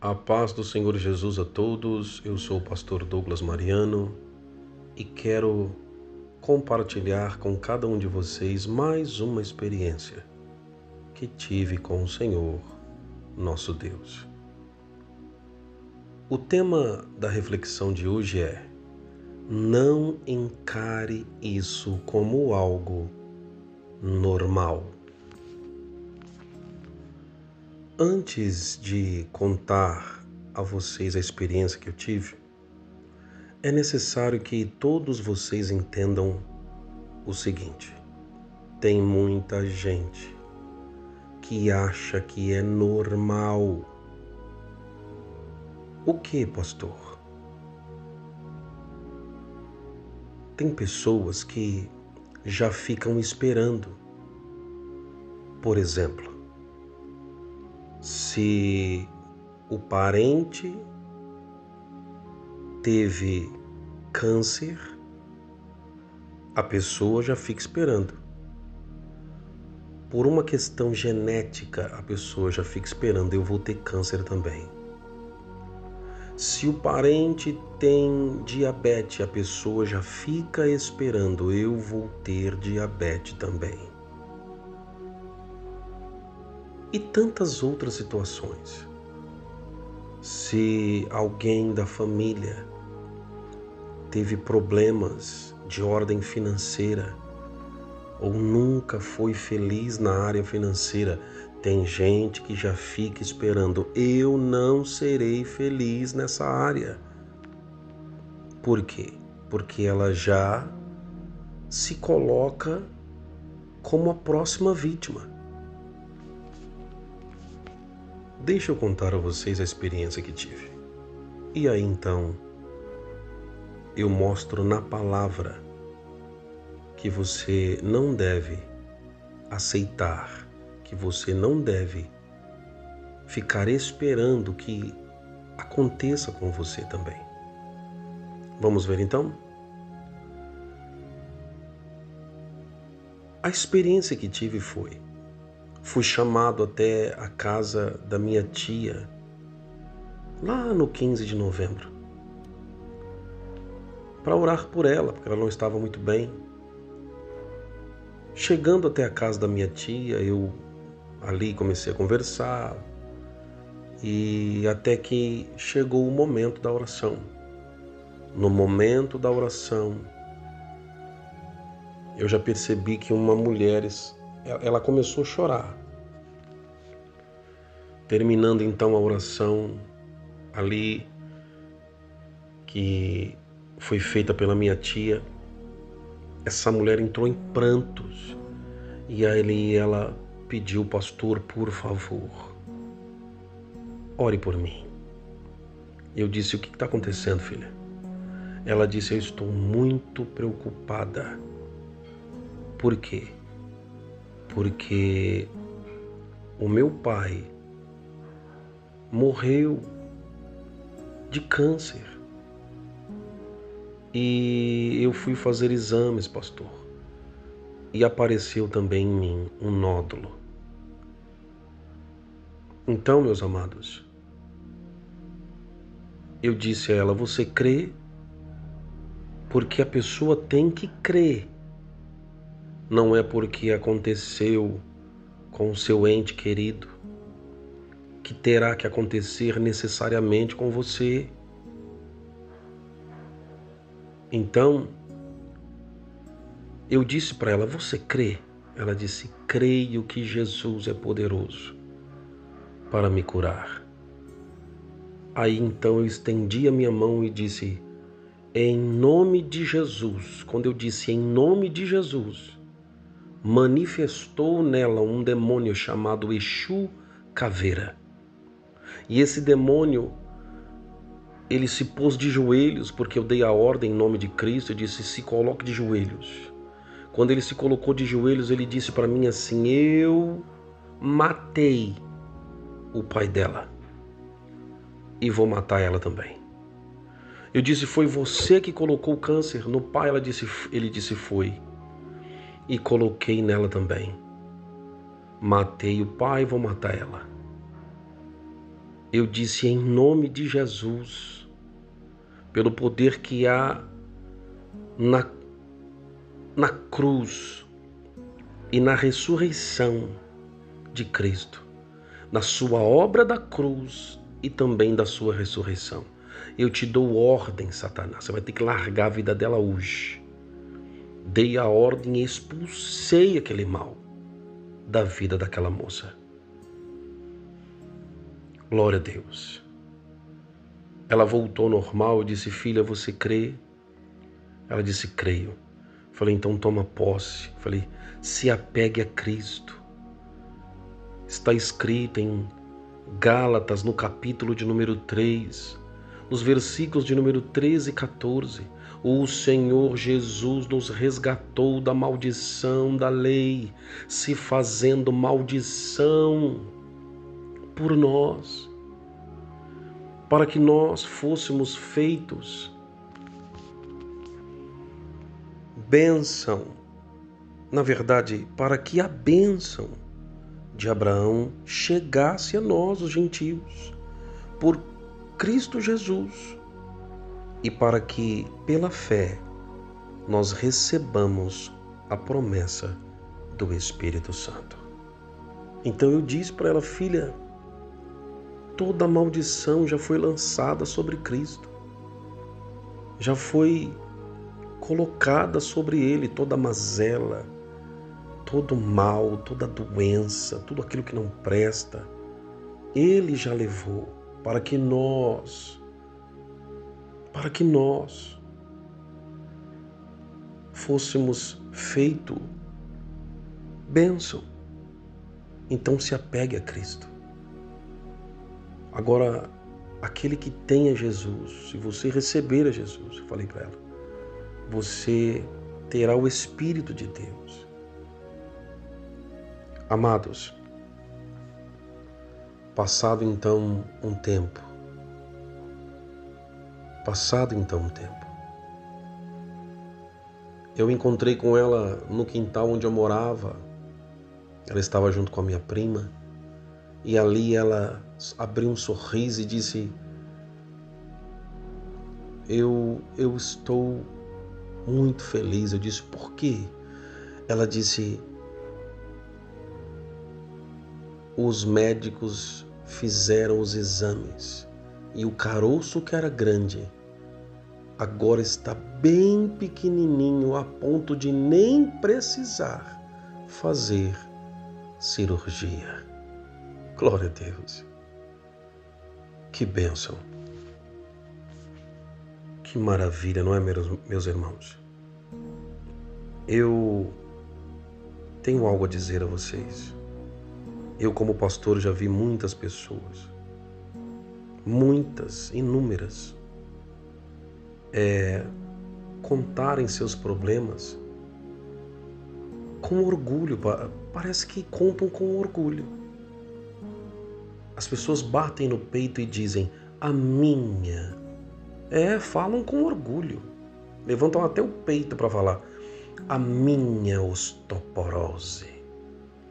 A paz do Senhor Jesus a todos, eu sou o pastor Douglas Mariano e quero compartilhar com cada um de vocês mais uma experiência que tive com o Senhor, nosso Deus. O tema da reflexão de hoje é: não encare isso como algo normal. Antes de contar a vocês a experiência que eu tive, é necessário que todos vocês entendam o seguinte: tem muita gente que acha que é normal. O que, pastor? Tem pessoas que já ficam esperando. Por exemplo, se o parente teve câncer, a pessoa já fica esperando. Por uma questão genética, a pessoa já fica esperando: eu vou ter câncer também. Se o parente tem diabetes, a pessoa já fica esperando: eu vou ter diabetes também. E tantas outras situações. Se alguém da família teve problemas de ordem financeira ou nunca foi feliz na área financeira, tem gente que já fica esperando: eu não serei feliz nessa área. Por quê? Porque ela já se coloca como a próxima vítima. Deixa eu contar a vocês a experiência que tive. E aí então, eu mostro na palavra que você não deve aceitar, que você não deve ficar esperando que aconteça com você também. Vamos ver então? A experiência que tive fui chamado até a casa da minha tia, lá no 15 de novembro, para orar por ela, porque ela não estava muito bem. Chegando até a casa da minha tia, eu ali comecei a conversar e até que chegou o momento da oração. No momento da oração, eu já percebi que uma mulher, ela começou a chorar. Terminando então a oração ali, que foi feita pela minha tia, essa mulher entrou em prantos e aí ela pediu: pastor, por favor, ore por mim. Eu disse: o que está acontecendo, filha? Ela disse: eu estou muito preocupada. Por quê? Porque o meu pai morreu de câncer e eu fui fazer exames, pastor, e apareceu também em mim um nódulo. Então, meus amados, eu disse a ela: você crê? Porque a pessoa tem que crer. Não é porque aconteceu com o seu ente querido que terá que acontecer necessariamente com você. Então, eu disse para ela: você crê? Ela disse: creio que Jesus é poderoso para me curar. Aí então eu estendi a minha mão e disse: em nome de Jesus. Quando eu disse em nome de Jesus, manifestou nela um demônio chamado Exu Caveira. E esse demônio, ele se pôs de joelhos, porque eu dei a ordem em nome de Cristo. Eu disse: se coloque de joelhos. Quando ele se colocou de joelhos, ele disse para mim assim: eu matei o pai dela e vou matar ela também. Eu disse: foi você que colocou o câncer no pai? Ele disse: foi. E coloquei nela também. Matei o pai e vou matar ela. Eu disse em nome de Jesus, pelo poder que há na cruz e na ressurreição de Cristo, na sua obra da cruz e também da sua ressurreição. Eu te dou ordem, Satanás, você vai ter que largar a vida dela hoje. Dei a ordem e expulsei aquele mal da vida daquela moça. Glória a Deus. Ela voltou ao normal. Eu disse, filha, você crê? Ela disse, creio. Falei, então toma posse. Falei, se apegue a Cristo. Está escrito em Gálatas, no capítulo de número 3, nos versículos de número 13 e 14, o Senhor Jesus nos resgatou da maldição da lei, se fazendo maldição por nós, para que nós fôssemos feitos bênção, na verdade, para que a bênção de Abraão chegasse a nós, os gentios, por Cristo Jesus, e para que, pela fé, nós recebamos a promessa do Espírito Santo. Então eu disse para ela, filha, toda maldição já foi lançada sobre Cristo, já foi colocada sobre ele toda mazela, todo mal, toda doença, tudo aquilo que não presta, ele já levou para que nós fôssemos feito bênção. Então se apegue a Cristo. Agora, aquele que tem a Jesus, se você receber a Jesus, eu falei para ela, você terá o Espírito de Deus. Amados, passado então um tempo, eu encontrei com ela no quintal onde eu morava. Ela estava junto com a minha prima e ali ela abriu um sorriso e disse, eu estou muito feliz. Eu disse, por quê? Ela disse, os médicos fizeram os exames e o caroço que era grande agora está bem pequenininho, a ponto de nem precisar fazer cirurgia. Glória a Deus. Que bênção. Que maravilha, não é, meus irmãos? Eu tenho algo a dizer a vocês. Eu, como pastor, já vi muitas pessoas, inúmeras, contarem seus problemas com orgulho. Parece que contam com orgulho. As pessoas batem no peito e dizem, a minha. Falam com orgulho. Levantam até o peito para falar, a minha osteoporose,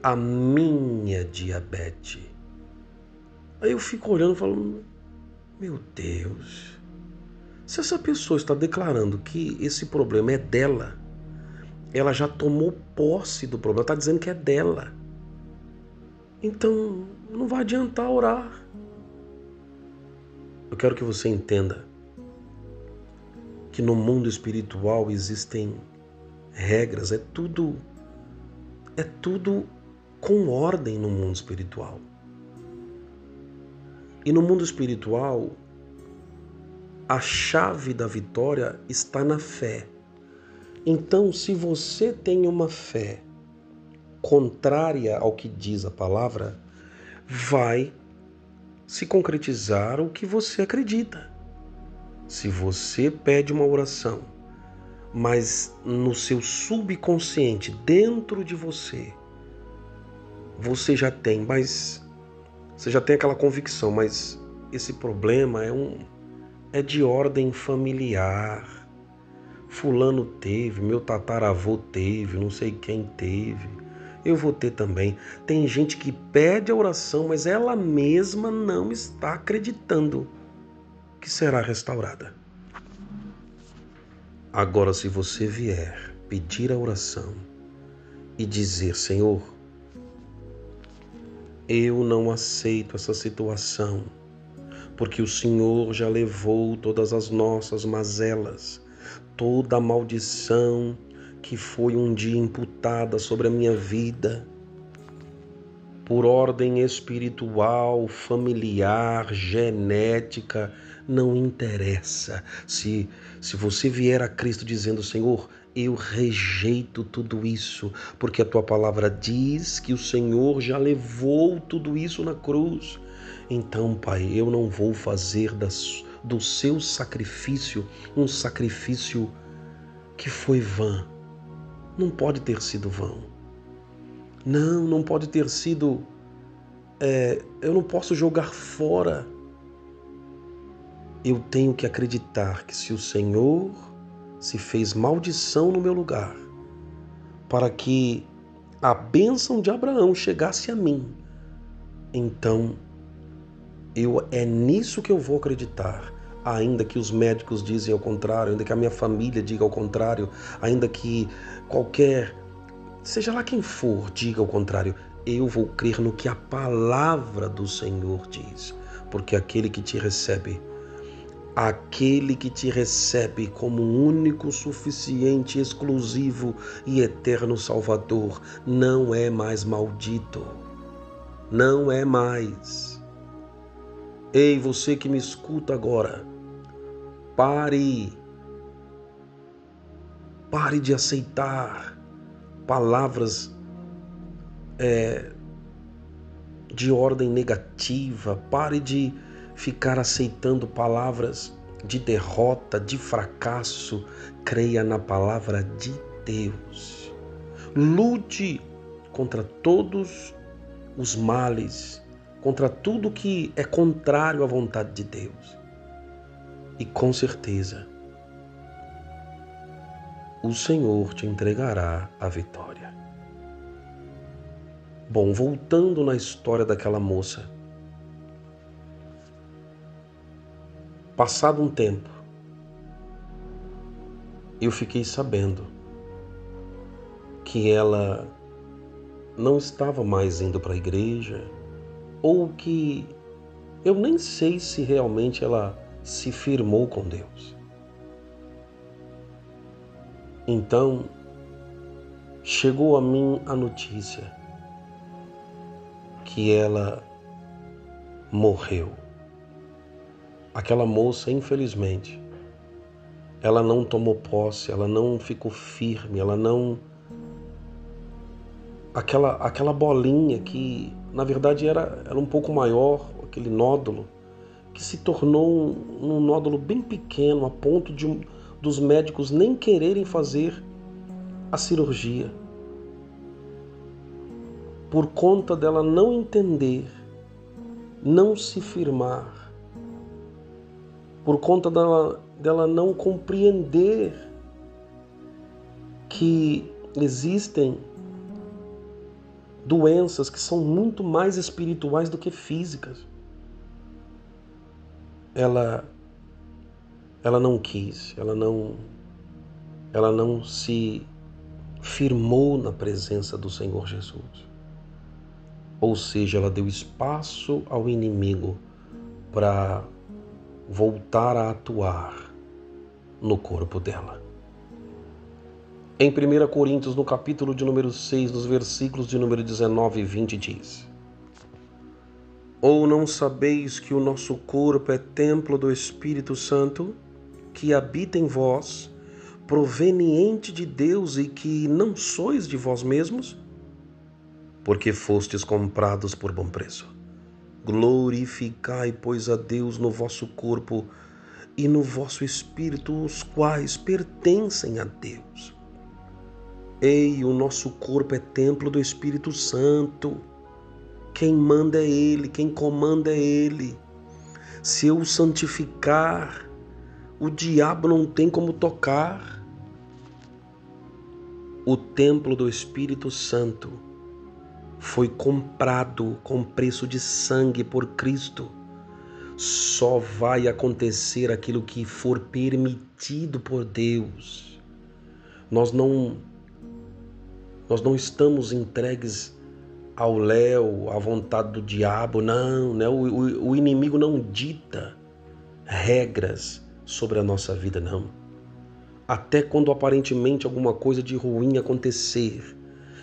a minha diabetes. Aí eu fico olhando e falo, meu Deus, se essa pessoa está declarando que esse problema é dela, ela já tomou posse do problema, está dizendo que é dela. Então não vai adiantar orar. Eu quero que você entenda que no mundo espiritual existem regras, é tudo com ordem no mundo espiritual. E no mundo espiritual, a chave da vitória está na fé. Então, se você tem uma fé contrária ao que diz a palavra, vai se concretizar o que você acredita. Se você pede uma oração, mas no seu subconsciente, dentro de você, você já tem aquela convicção, mas esse problema é de ordem familiar. Fulano teve, meu tataravô teve, não sei quem teve. eu vou ter também. Tem gente que pede a oração, mas ela mesma não está acreditando que será restaurada. Agora, se você vier pedir a oração e dizer: Senhor, eu não aceito essa situação, porque o Senhor já levou todas as nossas mazelas, toda a maldição que foi um dia imputada sobre a minha vida, por ordem espiritual, familiar, genética, não interessa. Se você vier a Cristo dizendo: Senhor, eu rejeito tudo isso, porque a tua palavra diz que o Senhor já levou tudo isso na cruz. Então, Pai, eu não vou fazer do seu sacrifício um sacrifício que foi vã. Não pode ter sido vão. Não pode ter sido. Eu não posso jogar fora. Eu tenho que acreditar que se o Senhor se fez maldição no meu lugar, para que a bênção de Abraão chegasse a mim, então é nisso que eu vou acreditar. Ainda que os médicos dizem ao contrário, ainda que a minha família diga ao contrário, ainda que seja lá quem for, diga ao contrário, eu vou crer no que a palavra do Senhor diz, porque aquele que te recebe como único, suficiente, exclusivo e eterno Salvador não é mais maldito, não é mais. Ei, você que me escuta agora, pare de aceitar palavras de ordem negativa, pare de ficar aceitando palavras de derrota, de fracasso. Creia na palavra de Deus. Lute contra todos os males, contra tudo que é contrário à vontade de Deus. E com certeza, o Senhor te entregará a vitória. Bom, voltando na história daquela moça. Passado um tempo, eu fiquei sabendo que ela não estava mais indo para a igreja, ou que eu nem sei se realmente ela se firmou com Deus. Então, chegou a mim a notícia que ela morreu. Aquela moça, infelizmente, ela não tomou posse, ela não ficou firme, ela não... Aquela bolinha que, na verdade, era um pouco maior, aquele nódulo, que se tornou um nódulo bem pequeno, a ponto dos médicos nem quererem fazer a cirurgia. Por conta dela não entender, não se firmar, por conta dela não compreender que existem doenças que são muito mais espirituais do que físicas. Ela não quis, ela não se firmou na presença do Senhor Jesus. Ou seja, ela deu espaço ao inimigo para voltar a atuar no corpo dela. Em 1 Coríntios, no capítulo de número 6, nos versículos de número 19 e 20, diz: Ou não sabeis que o nosso corpo é templo do Espírito Santo, que habita em vós, proveniente de Deus, e que não sois de vós mesmos? Porque fostes comprados por bom preço. Glorificai, pois, a Deus no vosso corpo e no vosso espírito, os quais pertencem a Deus. Ei, o nosso corpo é templo do Espírito Santo. Quem manda é Ele, quem comanda é Ele. Se eu o santificar, o diabo não tem como tocar. O templo do Espírito Santo foi comprado com preço de sangue por Cristo. Só vai acontecer aquilo que for permitido por Deus. Nós não estamos entregues ao léu, à vontade do diabo, não, né? O inimigo não dita regras sobre a nossa vida, não. Até quando aparentemente alguma coisa de ruim acontecer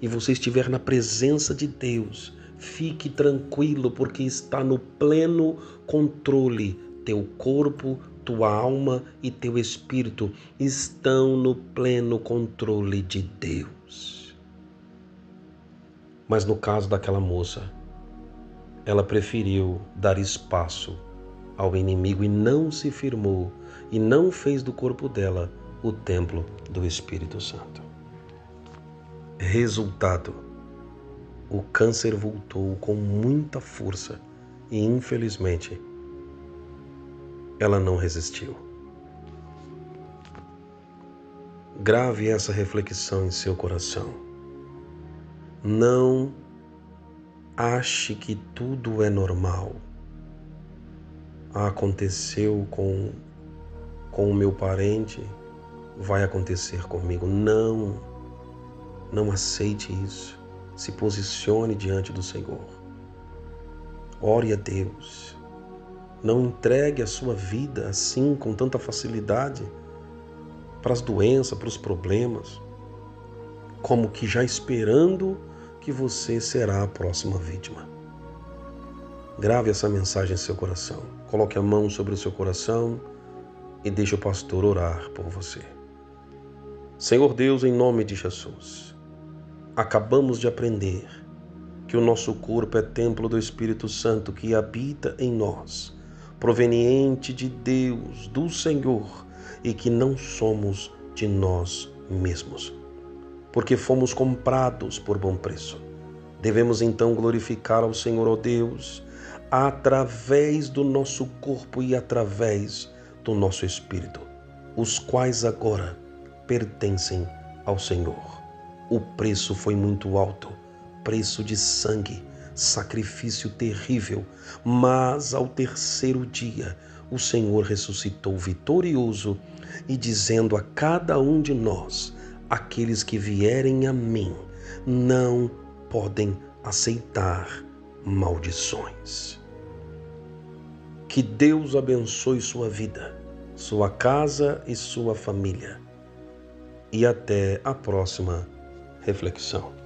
e você estiver na presença de Deus, fique tranquilo, porque está no pleno controle. Teu corpo, tua alma e teu espírito estão no pleno controle de Deus. Mas no caso daquela moça, ela preferiu dar espaço ao inimigo e não se firmou e não fez do corpo dela o templo do Espírito Santo. Resultado: o câncer voltou com muita força e, infelizmente, ela não resistiu. Grave essa reflexão em seu coração. Não ache que tudo é normal. Aconteceu com o meu parente, vai acontecer comigo. Não aceite isso. Se posicione diante do Senhor. Ore a Deus. Não entregue a sua vida assim com tanta facilidade para as doenças, para os problemas, como que já esperando que você será a próxima vítima. Grave essa mensagem em seu coração. Coloque a mão sobre o seu coração e deixe o pastor orar por você. Senhor Deus, em nome de Jesus, acabamos de aprender que o nosso corpo é templo do Espírito Santo que habita em nós, proveniente de Deus, do Senhor, e que não somos de nós mesmos, porque fomos comprados por bom preço. Devemos então glorificar ao Senhor, ó Deus, através do nosso corpo e através do nosso espírito, os quais agora pertencem ao Senhor. O preço foi muito alto, preço de sangue, sacrifício terrível, mas ao terceiro dia o Senhor ressuscitou vitorioso e dizendo a cada um de nós: aqueles que vierem a mim não podem aceitar maldições. Que Deus abençoe sua vida, sua casa e sua família. E até a próxima reflexão.